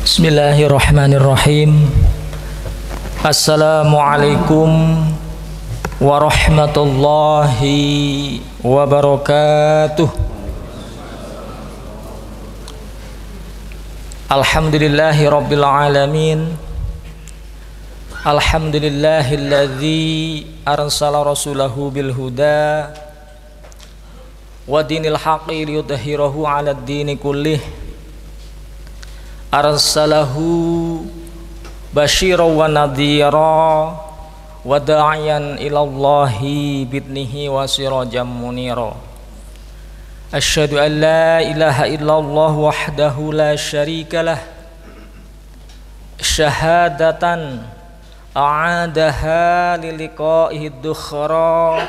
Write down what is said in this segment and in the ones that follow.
Bismillahirrahmanirrahim. Assalamualaikum warahmatullahi wabarakatuh. Alhamdulillahi rabbil alamin. Alhamdulillahilladzi arsala rasulahu bil huda wa dinil haqqi liyudhhirahu 'alad dini kullih. Arsalahu basyiran wa nadhira wa da'iyan ilallahi bidnihi wa sirajan munira. Asyhadu an la ilaha illallah wahdahu la syarikalah syahadatan a'adaha liliqa'ihi dukhra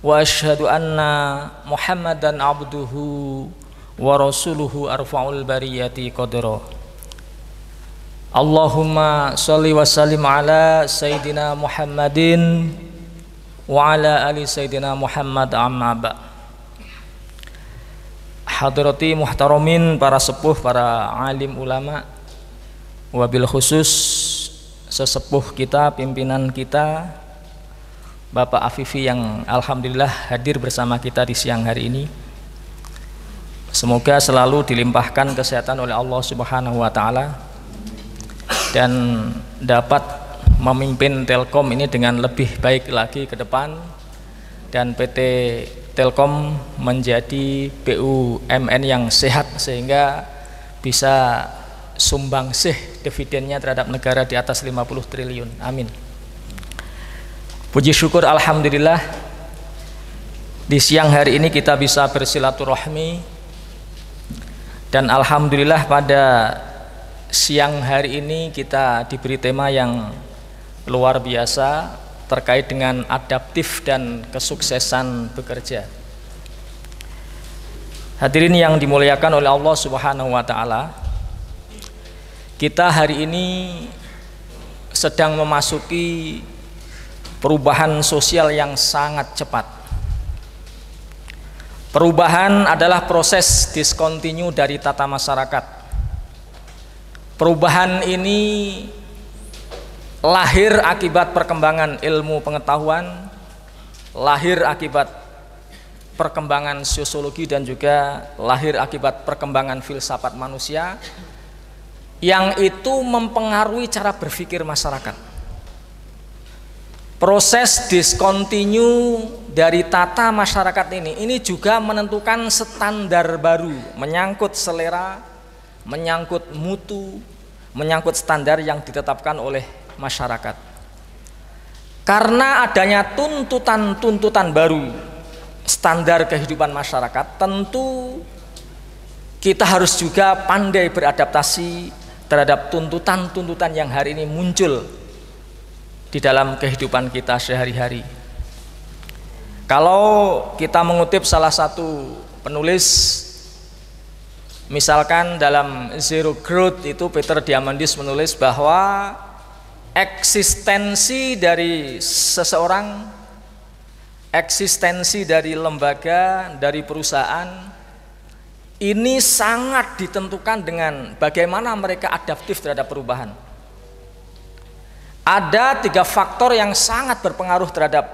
wa asyhadu anna Muhammadan abduhu wa rasuluhu arfa'ul bariyati qadra. Allahumma sholli wa sallim ala sayyidina Muhammadin wa ala ali sayyidina Muhammad amma ba'. Hadrati muhtaramin, para sepuh, para alim ulama, wabil khusus sesepuh kita, pimpinan kita Bapak Afifi yang alhamdulillah hadir bersama kita di siang hari ini. Semoga selalu dilimpahkan kesehatan oleh Allah Subhanahu wa taala dan dapat memimpin Telkom ini dengan lebih baik lagi ke depan, dan PT Telkom menjadi BUMN yang sehat sehingga bisa sumbangsih dividennya terhadap negara di atas 50 triliun. Amin. Puji syukur alhamdulillah di siang hari ini kita bisa bersilaturahmi. Dan alhamdulillah pada siang hari ini kita diberi tema yang luar biasa terkait dengan adaptif dan kesuksesan bekerja. Hadirin yang dimuliakan oleh Allah Subhanahu wa taala, kita hari ini sedang memasuki perubahan sosial yang sangat cepat. Perubahan adalah proses discontinue dari tata masyarakat. Perubahan ini lahir akibat perkembangan ilmu pengetahuan, lahir akibat perkembangan sosiologi, dan juga lahir akibat perkembangan filsafat manusia yang itu mempengaruhi cara berpikir masyarakat. Proses discontinue dari tata masyarakat ini juga menentukan standar baru, menyangkut selera, menyangkut mutu, menyangkut standar yang ditetapkan oleh masyarakat. Karena adanya tuntutan-tuntutan baru standar kehidupan masyarakat, tentu kita harus juga pandai beradaptasi terhadap tuntutan-tuntutan yang hari ini muncul di dalam kehidupan kita sehari-hari. Kalau kita mengutip salah satu penulis, misalkan dalam Zero Growth itu Peter Diamandis menulis bahwa eksistensi dari seseorang, eksistensi dari lembaga, dari perusahaan ini sangat ditentukan dengan bagaimana mereka adaptif terhadap perubahan. Ada 3 faktor yang sangat berpengaruh terhadap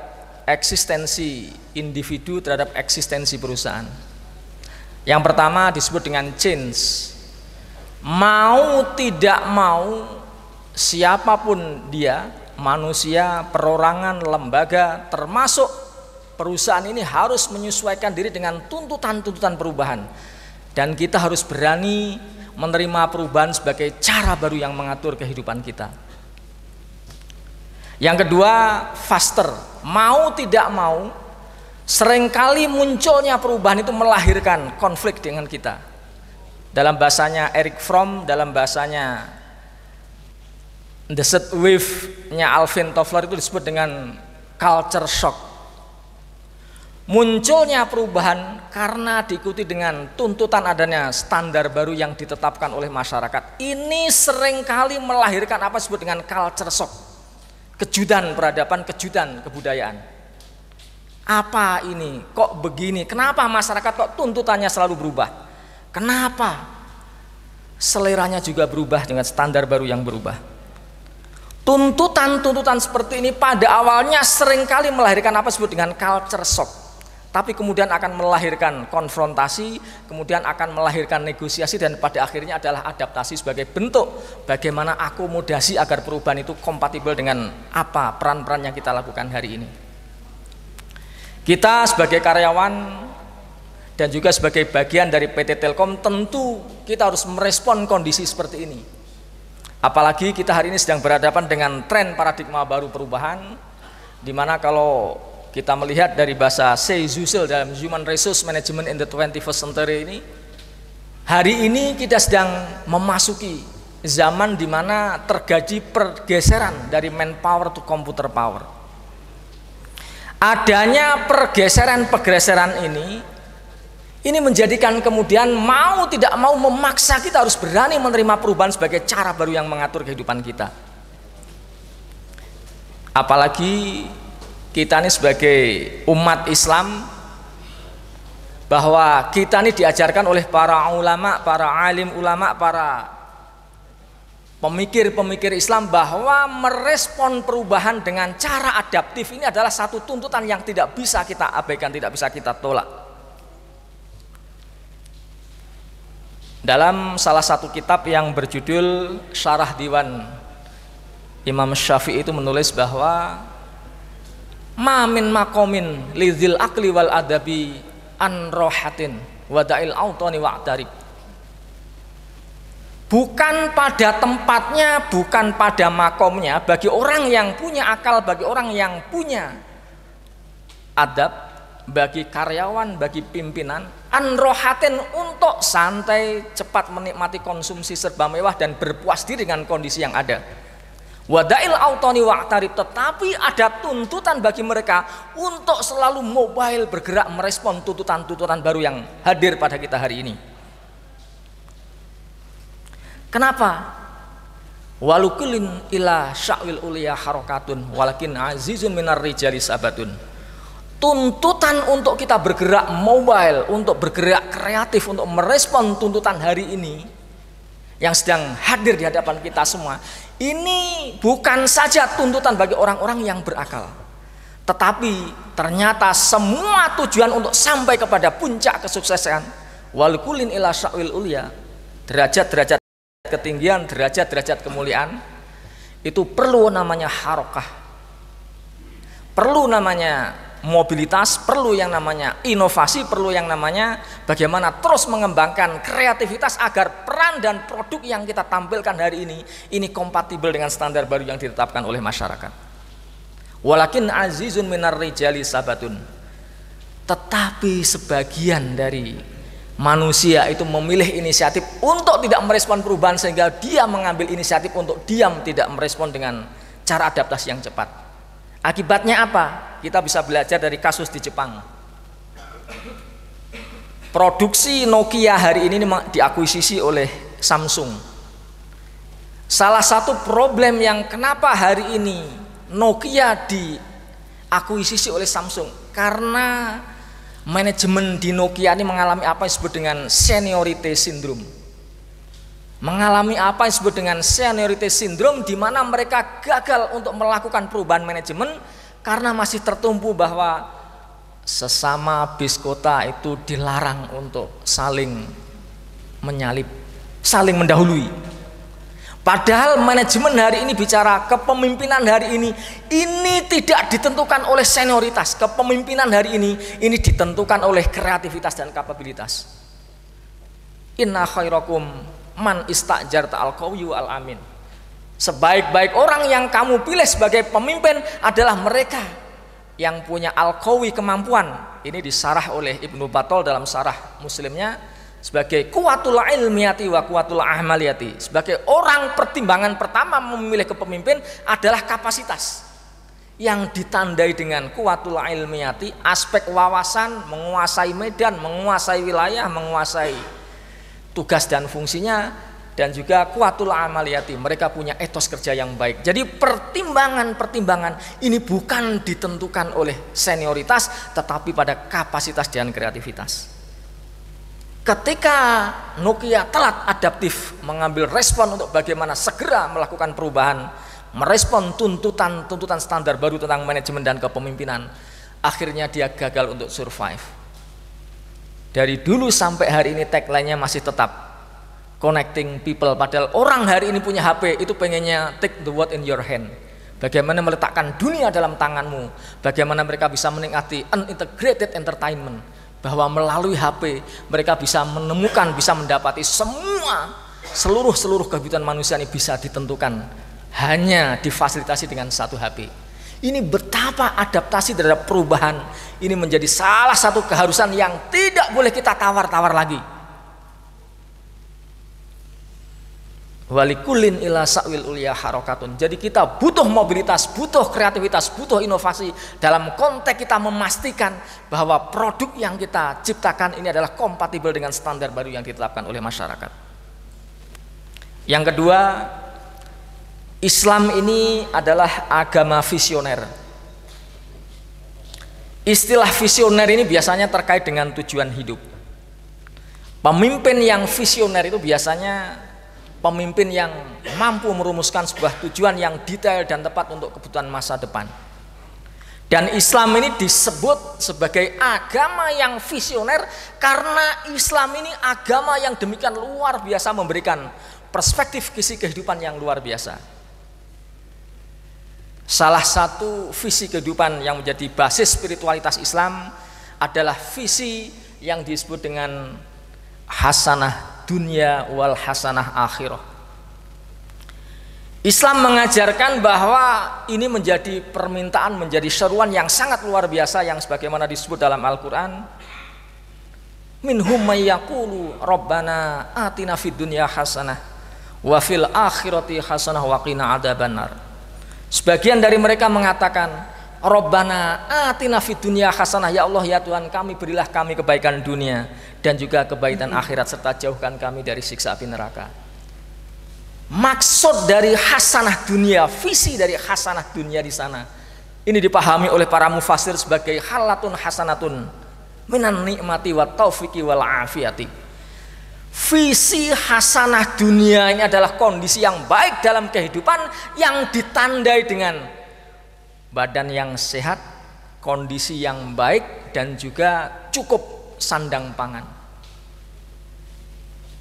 eksistensi individu, terhadap eksistensi perusahaan. Yang pertama disebut dengan change. Mau tidak mau, siapapun dia, manusia, perorangan, lembaga, termasuk perusahaan ini harus menyesuaikan diri dengan tuntutan-tuntutan perubahan. Dan kita harus berani menerima perubahan sebagai cara baru yang mengatur kehidupan kita. Yang kedua, faster. Mau tidak mau, seringkali munculnya perubahan itu melahirkan konflik dengan kita. Dalam bahasanya Erich Fromm, dalam bahasanya The Third Wave-nya Alvin Toffler itu disebut dengan culture shock. Munculnya perubahan karena diikuti dengan tuntutan adanya standar baru yang ditetapkan oleh masyarakat. Ini seringkali melahirkan apa disebut dengan culture shock. Kejutan peradaban, kejutan kebudayaan. Apa ini? Kok begini? Kenapa masyarakat kok tuntutannya selalu berubah? Kenapa? seleranya juga berubah dengan standar baru yang berubah. Tuntutan-tuntutan seperti ini pada awalnya seringkali melahirkan apa disebut dengan culture shock, tapi kemudian akan melahirkan konfrontasi, kemudian akan melahirkan negosiasi, dan pada akhirnya adalah adaptasi sebagai bentuk bagaimana akomodasi agar perubahan itu kompatibel dengan apa peran-peran yang kita lakukan hari ini. Kita sebagai karyawan dan juga sebagai bagian dari PT Telkom tentu kita harus merespon kondisi seperti ini. Apalagi kita hari ini sedang berhadapan dengan tren paradigma baru perubahan, di mana kalau kita melihat dari bahasa Sei Zhusil dalam Human Resource Management in the 21st Century ini, hari ini kita sedang memasuki zaman di mana terjadi pergeseran dari manpower to computer power. Adanya pergeseran ini menjadikan kemudian mau tidak mau memaksa kita harus berani menerima perubahan sebagai cara baru yang mengatur kehidupan kita. Apalagi kita ini sebagai umat Islam, bahwa kita ini diajarkan oleh para ulama, para alim ulama, para pemikir-pemikir Islam bahwa merespon perubahan dengan cara adaptif ini adalah satu tuntutan yang tidak bisa kita abaikan, tidak bisa kita tolak. Dalam salah satu kitab yang berjudul Syarah Diwan, Imam Syafi'i itu menulis bahwa ma min maqamin lidzil akli wal adabi an rohatin wada'il autani wa'tarib. Bukan pada tempatnya, bukan pada makomnya bagi orang yang punya akal, bagi orang yang punya adab, bagi karyawan, bagi pimpinan, anrohatin untuk santai, cepat menikmati konsumsi serba mewah dan berpuas diri dengan kondisi yang ada. Wadail autoni wa'tarib, tetapi ada tuntutan bagi mereka untuk selalu mobile, bergerak merespon tuntutan-tuntutan baru yang hadir pada kita hari ini. Kenapa? Walukulin ila sya'wil uliya harokatun walakin azizun minar rijali sabatun. Tuntutan untuk kita bergerak mobile, untuk bergerak kreatif, untuk merespon tuntutan hari ini yang sedang hadir di hadapan kita semua, ini bukan saja tuntutan bagi orang-orang yang berakal, tetapi ternyata semua tujuan untuk sampai kepada puncak kesuksesan, walukulin ila sya'wil uliya, derajat-derajat ketinggian, derajat-derajat kemuliaan, itu perlu namanya harokah, perlu namanya mobilitas, perlu yang namanya inovasi, perlu yang namanya bagaimana terus mengembangkan kreativitas agar peran dan produk yang kita tampilkan hari ini kompatibel dengan standar baru yang ditetapkan oleh masyarakat. Walakin azizun minar rijali sabatun, tetapi sebagian dari manusia itu memilih inisiatif untuk tidak merespon perubahan, sehingga dia mengambil inisiatif untuk diam, tidak merespon dengan cara adaptasi yang cepat. Akibatnya apa? Kita bisa belajar dari kasus di Jepang. Produksi Nokia hari ini diakuisisi oleh Samsung. Salah satu problem yang kenapa hari ini Nokia diakuisisi oleh Samsung, karena manajemen di Nokia ini mengalami apa yang disebut dengan seniority syndrome. Mengalami apa yang disebut dengan seniority syndrome, di mana mereka gagal untuk melakukan perubahan manajemen karena masih tertumpu bahwa sesama biskota itu dilarang untuk saling menyalip, saling mendahului. Padahal manajemen hari ini bicara, kepemimpinan hari ini tidak ditentukan oleh senioritas. Kepemimpinan hari ini ditentukan oleh kreativitas dan kapabilitas. Inna khairakum man istajarta al-qawiyyu al-amin. Sebaik-baik orang yang kamu pilih sebagai pemimpin adalah mereka yang punya al-qawi, kemampuan. Ini disarah oleh Ibnu Battal dalam sarah Muslimnya sebagai kuwatul ilmiyati wa kuwatul ahmaliyati. Sebagai orang, pertimbangan pertama memilih kepemimpin adalah kapasitas yang ditandai dengan kuwatul ilmiyati, aspek wawasan, menguasai medan, menguasai wilayah, menguasai tugas dan fungsinya, dan juga kuwatul amaliyati, mereka punya etos kerja yang baik. Jadi pertimbangan-pertimbangan ini bukan ditentukan oleh senioritas, tetapi pada kapasitas dan kreativitas. Ketika Nokia telat adaptif mengambil respon untuk bagaimana segera melakukan perubahan, merespon tuntutan standar baru tentang manajemen dan kepemimpinan, akhirnya dia gagal untuk survive. Dari dulu sampai hari ini tagline-nya masih tetap connecting people, padahal orang hari ini punya HP itu pengennya take the world in your hand. Bagaimana meletakkan dunia dalam tanganmu, bagaimana mereka bisa menikmati unintegrated entertainment, bahwa melalui HP mereka bisa menemukan, bisa mendapati seluruh kebutuhan manusia ini bisa ditentukan hanya difasilitasi dengan satu HP. Ini betapa adaptasi terhadap perubahan ini menjadi salah satu keharusan yang tidak boleh kita tawar-tawar lagi. Walikulin ila sa'wil ulia harokatun. Jadi kita butuh mobilitas, butuh kreativitas, butuh inovasi dalam konteks kita memastikan bahwa produk yang kita ciptakan ini adalah kompatibel dengan standar baru yang ditetapkan oleh masyarakat. Yang kedua, Islam ini adalah agama visioner. Istilah visioner ini biasanya terkait dengan tujuan hidup. Pemimpin yang visioner itu biasanya pemimpin yang mampu merumuskan sebuah tujuan yang detail dan tepat untuk kebutuhan masa depan. Dan Islam ini disebut sebagai agama yang visioner karena Islam ini agama yang demikian luar biasa memberikan perspektif visi kehidupan yang luar biasa. Salah satu visi kehidupan yang menjadi basis spiritualitas Islam adalah visi yang disebut dengan hasanah dunia wal hasanah akhirah. Islam mengajarkan bahwa ini menjadi permintaan, menjadi seruan yang sangat luar biasa yang sebagaimana disebut dalam Al-Quran, minhum may yaqulu rabbana atina fid dunya hasanah wa fil akhirati hasanah wa qina adzabannar. Sebagian dari mereka mengatakan, Rabbana atina fid dunya hasanah, ya Allah ya Tuhan kami, berilah kami kebaikan dunia dan juga kebaikan akhirat serta jauhkan kami dari siksa api neraka. Maksud dari hasanah dunia, visi dari hasanah dunia di sana ini dipahami oleh para mufassir sebagai halatun hasanatun minan nikmati wa taufiqi wal afiyati. Visi hasanah dunia ini adalah kondisi yang baik dalam kehidupan yang ditandai dengan badan yang sehat, kondisi yang baik, dan juga cukup sandang pangan.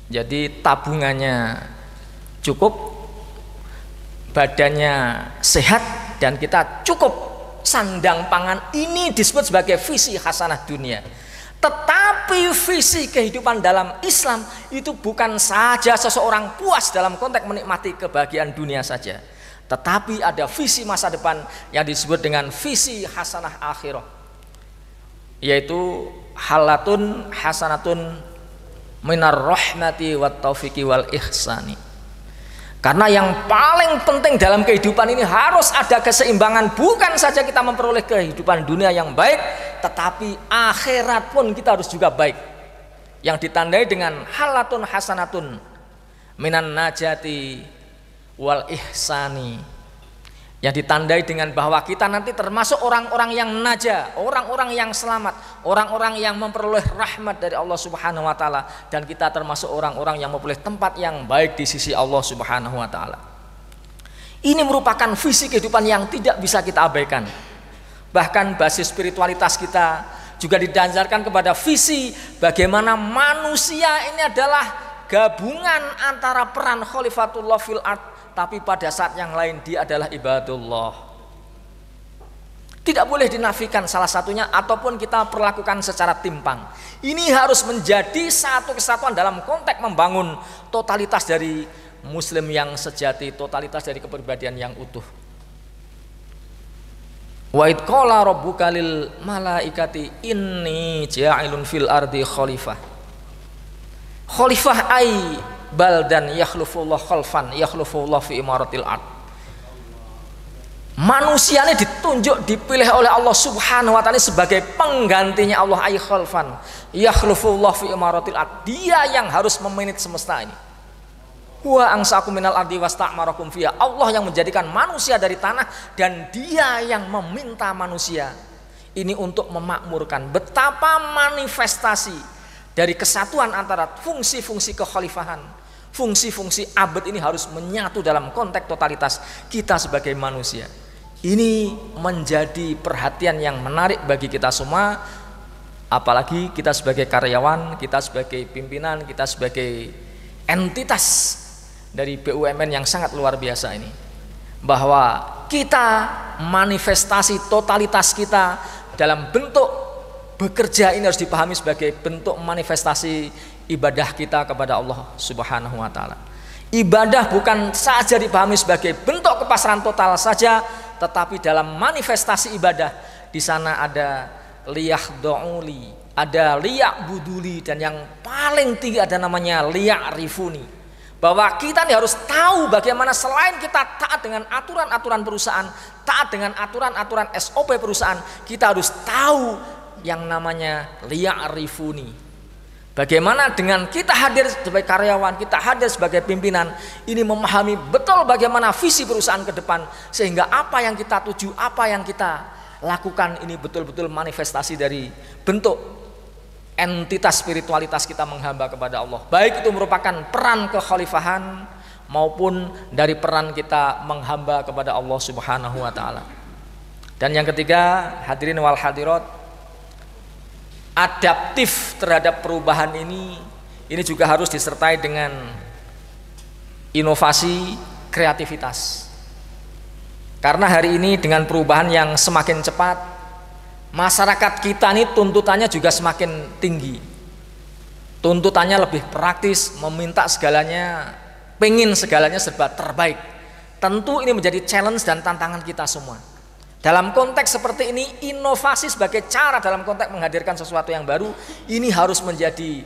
Jadi tabungannya cukup, badannya sehat, dan kita cukup sandang pangan. Ini disebut sebagai visi hasanah dunia. Tetapi visi kehidupan dalam Islam itu bukan saja seseorang puas dalam konteks menikmati kebahagiaan dunia saja, tetapi ada visi masa depan yang disebut dengan visi hasanah akhirah, yaitu halatun hasanatun minar rahmati wat taufiqi wal ihsani. Karena yang paling penting dalam kehidupan ini harus ada keseimbangan, bukan saja kita memperoleh kehidupan dunia yang baik, tetapi akhirat pun kita harus juga baik, yang ditandai dengan halatun hasanatun minan najati wal ihsani, yang ditandai dengan bahwa kita nanti termasuk orang-orang yang naja, orang-orang yang selamat, orang-orang yang memperoleh rahmat dari Allah Subhanahu wa taala, dan kita termasuk orang-orang yang memperoleh tempat yang baik di sisi Allah Subhanahu wa taala. Ini merupakan visi kehidupan yang tidak bisa kita abaikan. Bahkan basis spiritualitas kita juga didasarkan kepada visi bagaimana manusia ini adalah gabungan antara peran khalifatullah fil ard, tapi pada saat yang lain dia adalah ibadullah. Tidak boleh dinafikan salah satunya ataupun kita perlakukan secara timpang. Ini harus menjadi satu kesatuan dalam konteks membangun totalitas dari muslim yang sejati, totalitas dari kepribadian yang utuh. Wa id qala rabbuka lil malaikati inni ja'ilun fil ardi khalifah. Khalifah ai baldan yakhlufullah khalfan yakhlufullah fi imaratil ard. Manusia ini ditunjuk, dipilih oleh Allah Subhanahu wa taala sebagai penggantinya Allah, ai khalfan yakhlufullah fi imaratil ard. Dia yang harus memanage semesta ini. Wa angsakum minal ardi wasta'marakum fiha. Allah yang menjadikan manusia dari tanah dan dia yang meminta manusia ini untuk memakmurkan. Betapa manifestasi dari kesatuan antara fungsi-fungsi kekhalifahan, fungsi-fungsi abad ini harus menyatu dalam konteks totalitas kita sebagai manusia. Ini menjadi perhatian yang menarik bagi kita semua, apalagi kita sebagai karyawan, kita sebagai pimpinan, kita sebagai entitas dari BUMN yang sangat luar biasa ini, bahwa kita manifestasi totalitas kita dalam bentuk bekerja ini harus dipahami sebagai bentuk manifestasi ibadah kita kepada Allah Subhanahu wa taala. Ibadah bukan saja dipahami sebagai bentuk kepasrahan total saja, tetapi dalam manifestasi ibadah di sana ada liyahdo'uli, ada liya'buduli, dan yang paling tinggi ada namanya liya'rifuni. Bahwa kita nih harus tahu bagaimana selain kita taat dengan aturan-aturan perusahaan, taat dengan aturan-aturan SOP perusahaan, kita harus tahu yang namanya liya'rifuni. Bagaimana dengan kita hadir sebagai karyawan, kita hadir sebagai pimpinan, ini memahami betul bagaimana visi perusahaan ke depan, sehingga apa yang kita tuju, apa yang kita lakukan ini betul-betul manifestasi dari bentuk entitas spiritualitas kita menghamba kepada Allah, baik itu merupakan peran kekhalifahan maupun dari peran kita menghamba kepada Allah Subhanahu wa taala. Dan yang ketiga, hadirin wal hadirat, adaptif terhadap perubahan ini juga harus disertai dengan inovasi, kreativitas. Karena hari ini dengan perubahan yang semakin cepat, masyarakat kita ini tuntutannya juga semakin tinggi, tuntutannya lebih praktis, meminta segalanya, pengen segalanya serba terbaik. Tentu ini menjadi challenge dan tantangan kita semua. Dalam konteks seperti ini, inovasi sebagai cara dalam konteks menghadirkan sesuatu yang baru, ini harus menjadi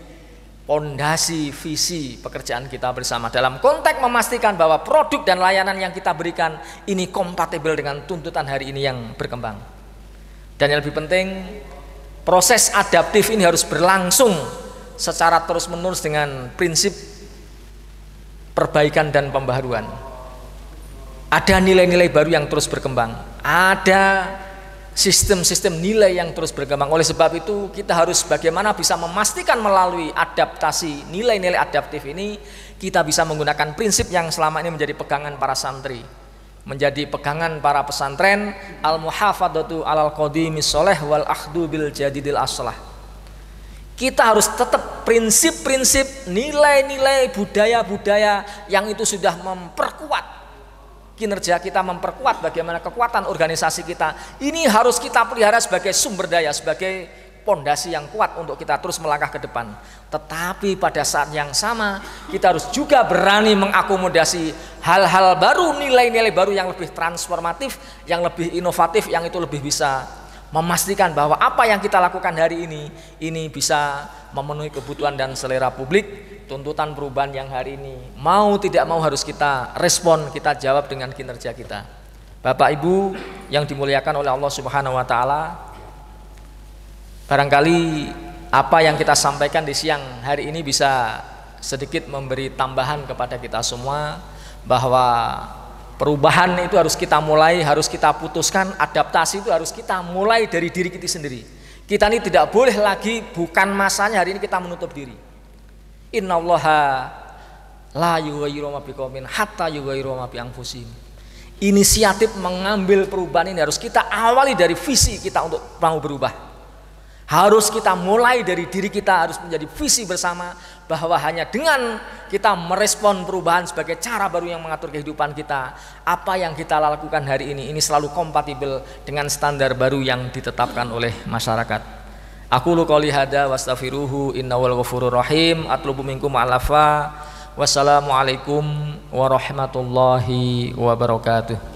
pondasi visi pekerjaan kita bersama, dalam konteks memastikan bahwa produk dan layanan yang kita berikan ini kompatibel dengan tuntutan hari ini yang berkembang. Dan yang lebih penting, proses adaptif ini harus berlangsung secara terus-menerus dengan prinsip perbaikan dan pembaharuan. Ada nilai-nilai baru yang terus berkembang, ada sistem-sistem nilai yang terus berkembang. Oleh sebab itu kita harus bagaimana bisa memastikan melalui adaptasi nilai-nilai adaptif ini kita bisa menggunakan prinsip yang selama ini menjadi pegangan para santri, menjadi pegangan para pesantren, al-muhafadzatu alal qadimis sholeh wal akhdu bil jadidil aslah. Kita harus tetap prinsip-prinsip, nilai-nilai, budaya-budaya yang itu sudah memperkuat kinerja kita, memperkuat bagaimana kekuatan organisasi kita. Ini harus kita pelihara sebagai sumber daya, sebagai pondasi yang kuat untuk kita terus melangkah ke depan. Tetapi pada saat yang sama kita harus juga berani mengakomodasi hal-hal baru, nilai-nilai baru yang lebih transformatif, yang lebih inovatif, yang itu lebih bisa memastikan bahwa apa yang kita lakukan hari ini bisa memenuhi kebutuhan dan selera publik. Tuntutan perubahan yang hari ini mau tidak mau harus kita respon, kita jawab dengan kinerja kita. Bapak Ibu yang dimuliakan oleh Allah Subhanahu wa taala, barangkali apa yang kita sampaikan di siang hari ini bisa sedikit memberi tambahan kepada kita semua, bahwa perubahan itu harus kita mulai, harus kita putuskan. Adaptasi itu harus kita mulai dari diri kita sendiri. Kita ini tidak boleh lagi, bukan masanya hari ini kita menutup diri. Innallaha la yughayyiru ma biqaumin hatta yughayyiru ma bi anfusihim. Inisiatif mengambil perubahan ini harus kita awali dari visi kita untuk mau berubah. Harus kita mulai dari diri kita, harus menjadi visi bersama bahwa hanya dengan kita merespon perubahan sebagai cara baru yang mengatur kehidupan kita, apa yang kita lakukan hari ini selalu kompatibel dengan standar baru yang ditetapkan oleh masyarakat. Aku qouli hada wastaghfiruhu innahu ghafurur rahim. Atlubu minkum alafa. Wassalamualaikum warahmatullahi wabarakatuh.